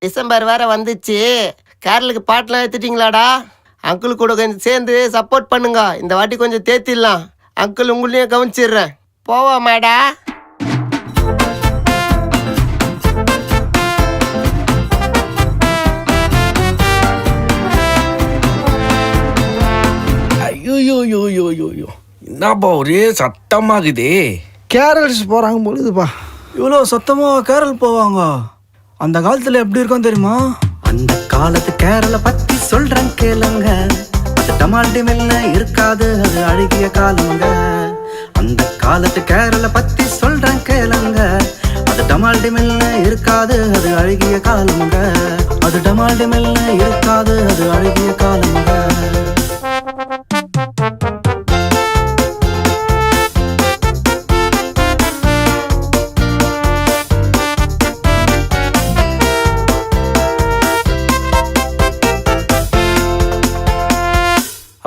December வேற வந்துச்சு. கேரளுக்கு பாட்டெலாம் எடுத்துட்டீங்களாடா? அங்கிள் கூட கொஞ்சம் சேர்ந்து சப்போர்ட் பண்ணுங்க. இந்த வாட்டி கொஞ்சம் தேத்திடலாம். அங்கிள் உங்களையும் கவனிச்சிடுறேன். போவோமாடா? ஐயோ என்னப்பா ஒரே சத்தமாகுதே. கேரள்ஸ் போகிறாங்க பொழுதுப்பா. இவ்வளோ சத்தமாக கேரள் போவாங்க? அந்த காலத்தில் எப்படி இருக்கும் தெரியுமா? அந்த காலத்து கேரள பத்தி சொல்றேன் கேளுங்க. அது டமால்டி மெல்ல இருக்காது, அது அழகிய காலங்க. அந்த காலத்து கேரள பத்தி சொல்றேன் கேளுங்க. அது டமால்டி மெல்ல இருக்காது, அது அழகிய காலங்க. அது டமால்டி மெல்ல இருக்காது, அது அழகிய காலங்க.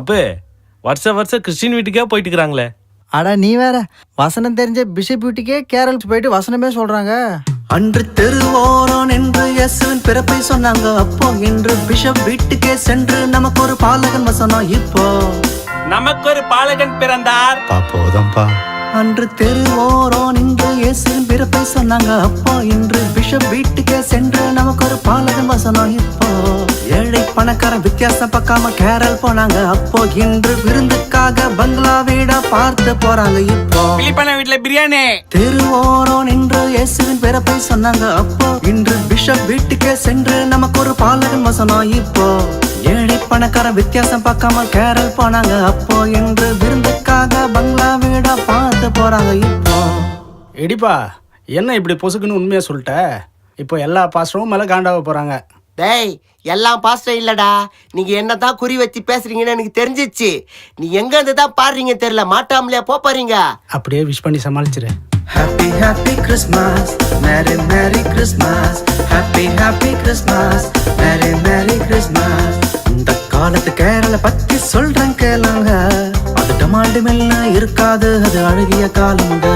அப்போ வருஷம் கிறிஸ்டின் வீட்டுக்கே போயிட்டு இருக்கிறாங்களே. அடா நீ வேற, வசனம் தெரிஞ்ச பிஷப் வீட்டுக்கே கேரள்ஸ் போயிட்டு வசனமே சொல்றாங்க. அன்று தெருவோரம் என்று இயேசுவின் பிறப்பை சொன்னாங்க. அப்போ இன்று பிஷப் வீட்டுக்கே சென்று நமக்கு ஒரு பாலகன் வசனம். இப்போ நமக்கு ஒரு பாலகன் பிறந்தார். போதம்பா. அன்று தெருவோரம் நின்று இயேசுவின் பிறப்பை சொன்னாங்க. அப்போ இன்று பிஷப் வீட்டுக்கே சென்று நமக்கு ஒரு பாலகன் வசனம். இப்போ ஏழை பணக்காரன் வித்தியாசம் பார்க்காம கேரள் போனாங்க. அப்போ இன்று விருந்துக்காக பங்களா வீடா பார்த்து போறாங்க. இப்போ பிலிப்பன வீட்டுல பிரியாணி. தெருவோரம் நின்று இயேசுவின் பிறப்பை சொன்னாங்க. அப்போ இன்று பிஷப் வீட்டுக்கே சென்று நமக்கு ஒரு பாலகன் வசனம். இப்போ ஏழை பணக்காரன் வித்தியாசம் பார்க்காம கேரள் போனாங்க. அப்போ இன்று விருந்துக்காக பங்களா வீடா பார்த்து போறாங்க. இப்போ எடிப்பா, என்ன இப்படி பொசுக்குன்னு உண்மையா சொல்லிட்ட? இப்போ எல்லா பாஸ்டரும் மேலே காண்டாக போகிறாங்க. டேய், எல்லாம் பாஸ்டர் இல்லடா. நீங்க என்னதான் குறி வச்சு பேசுறீங்கன்னு எனக்கு தெரிஞ்சிச்சு. நீ எங்க இருந்து தான் பாடுறீங்க தெரியல. மாட்டாமலையா போறீங்க? அப்படியே விஷ் பண்ணி சமாளிச்சிரு. Happy happy Christmas, merry merry Christmas. Happy happy Christmas, merry merry Christmas. இந்த காலத்து கேரள பத்தி சொல்றேன் கேளுங்க. அது டமால்டி மெல்ல இருக்காது, அது அழகிய காலங்க.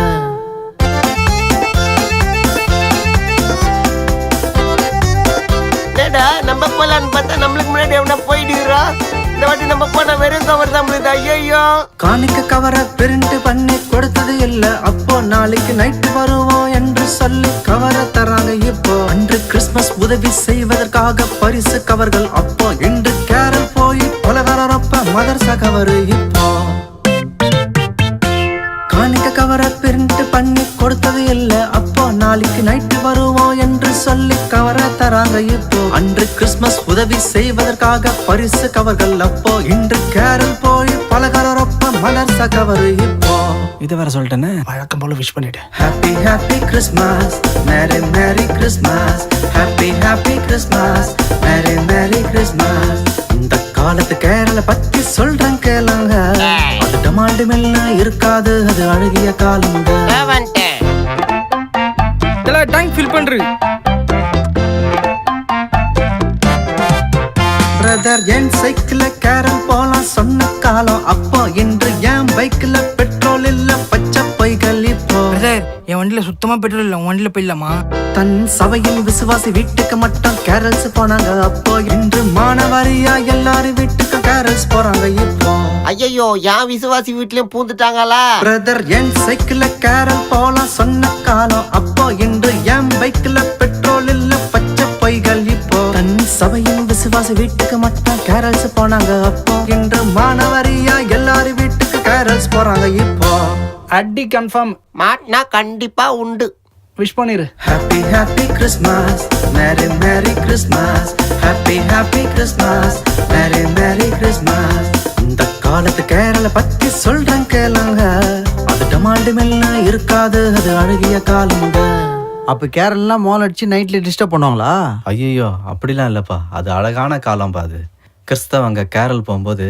நம்ம போலான்னு பார்த்தா நம்மளுக்கு முன்னாடி எவனா போயிடுறா. இந்த வாட்டி நம்ம போனா வெறும் கவர் தான் முடியுது. ஐயோ, காணிக்க கவரை பிரிண்ட் பண்ணி கொடுத்தது இல்ல. அப்போ நாளைக்கு நைட்டு வருவோம் என்று சொல்லி கவரை தராங்க. இப்போ அன்று கிறிஸ்துமஸ் உதவி செய்வதற்காக பரிசு கவர்கள். அப்போ இன்று கேரள் போய் பலகாரப்ப மதர்சா கவரு. இப்போ காணிக்க கவரை பிரிண்ட் பண்ணி கொடுத்தது இல்ல. அப்போ நாளைக்கு நைட்டு வருவோம் என்று சொல்லி கவரை தராங்க. இப்போ அன்று கிறிஸ்துமஸ் உதவி செய்வதற்காக பரிசு கவர்கள். அப்போ இன்று கேரள் போய் பலகாரப்ப மலர்சா கவரு. இப்போ இதை வேற சொல்லிட்டேன்னு வழக்கம் போல விஷ் பண்ணிட்டு. Happy happy Christmas, merry merry Christmas. Happy happy Christmas, merry merry Christmas. இந்த காலத்து கேரள பத்தி சொல்றேன் கேளுங்க. அது டமால்டி மெல்ல இருக்காது, அது அழகிய காலங்க. இதெல்லாம் டேங்க் ஃபில் பண்று. பிரதர், என் சைக்கிள்ல கேரள் போலாம் சொன்ன காலம். அப்போ இன்று என் பைக்ல பெட்ரோல் இல்ல, பச்சை பைகள். இப்போ என் வண்டியில சுத்தமா பெட்ரோல் இல்ல, உன் வண்டியில போயிடலாமா? தன் சபையின் விசுவாசி வீட்டுக்கு மட்டும் கேரள்ஸ் போனாங்க. அப்போ இன்று மாணவரியா எல்லாரும் வீட்டுக்கு கேரள்ஸ் போறாங்க. இப்போ ஐயோ, என் விசுவாசி வீட்லயும் பூந்துட்டாங்களா? பிரதர், என் சைக்கிள்ல கேரள் போலாம் சொன்ன காலம். அப்போ இன்று என் பைக்ல பெட்ரோல் இல்ல, பச்சை பைகள். இப்போ தன் சபையின் விசுவாசி வீட்டுக்கு மட்டும் கேரள்ஸ் போனாங்க. அப்போ இன்று மாணவரியா எல்லாரும் வீட்டுக்கு கேரள்ஸ் போறாங்க. இப்போ அடி கன்ஃபார்ம். மாட்டினா கண்டிப்பா உண்டு. விஷ் பண்ணிரு. Happy happy Christmas, merry merry Christmas. Happy happy Christmas, merry merry Christmas. இந்த காலத்து கேரள பத்தி சொல்றேன் கேளுங்க. அது டமால்டி மெல்ல இருக்காது, அது அழகிய காலங்க. அப்ப கேரளெல்லாம் மால் அடிச்சு நைட்ல டிஸ்டர்ப் பண்ணுவாங்களா? ஐயோ அப்படிலாம் இல்லைப்பா, அது அழகான காலம்பா. அது கிறிஸ்தவங்க கேரள் போகும்போது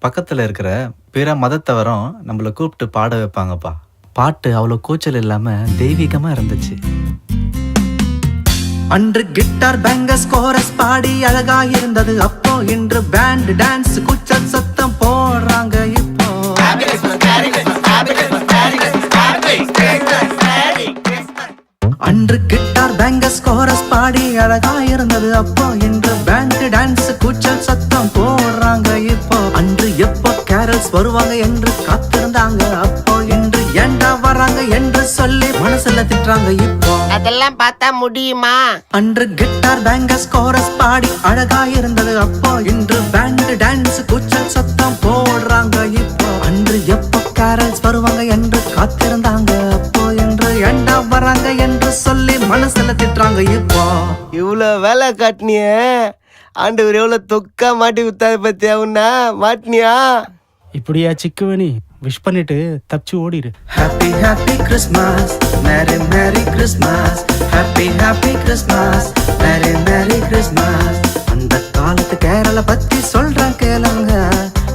பக்கத்தில் இருக்கிற பிற மதத்தவரும் நம்மளை கூப்பிட்டு பாட வைப்பாங்கப்பா. பாட்டு அவ்வளோ கூச்சல் இல்லாமல் தெய்வீகமாக இருந்துச்சு. அன்று கிட்டார் பேங்கஸ் கோரஸ் பாடி அழகா இருந்தது. அப்போ இன்று பேண்ட் டான்ஸ் கூச்சல் சத்தம் போடுறாங்க. இப்போ அன்று கிட்டார் பேங்கஸ் பேங்கஸ் கோரஸ் பாடி அழகா இருந்தது அப்போ. இன்று பேண்ட் டான்ஸ் கூச்சல் சத்தம் போடுறாங்க இப்போ. அன்று எப்போ கேரல்ஸ் வருவாங்க என்று காத்திருந்தாங்க அப்போ. இன்று ஏண்டா வராங்க என்று சொல்லி மனசுல திட்டுறாங்க இப்போ. அதெல்லாம் பார்த்தா முடியுமா? அன்று கிட்டார் பேங்கஸ் கோரஸ் பாடி அழகா இருந்தது அப்போ. இன்று பேண்ட் டான்ஸ் கூச்சல் சத்தம் போடுறாங்க இப்போ. அன்று எப்போ கேரல்ஸ் வருவாங்க என்று காத்திருந்தாங்க அப்போ. இன்று ஏண்டா வராங்க என்று சொல்லி மனசுல திட்டுறாங்க இப்போ. இவ்வளோ வேலை காட்டினியே, ஆண்டவர் எவ்வளோ தொக்கா மாட்டி வித்தாரு பத்தியா? உன்ன மாட்டினியா? இப்படியா சிக்குவனி விஷ் பண்ணிட்டு தப்பிச்சு ஓடிடு. Happy happy Christmas, merry merry Christmas. Happy happy Christmas, merry merry Christmas. அந்த காலத்து கேரள பத்தி சொல்றேன் கேளுங்க.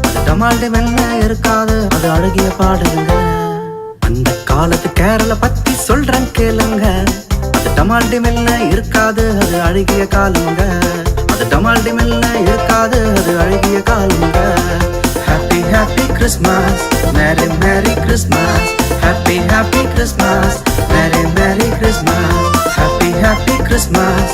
அது டமால்டி மெல்ல இருக்காது, அது அழகிய பாடுங்க. அந்த காலத்து கேரள பத்தி சொல்றேன் கேளுங்க. அது டமால்டி மெல்ல இருக்காது, அது அழகிய காலுங்க. அது டமால்டி மெல்ல இருக்காது, அது அழகிய காலுங்க. Happy happy Christmas, Merry Merry Christmas. Happy happy Christmas, Merry Merry Christmas. Happy happy Christmas.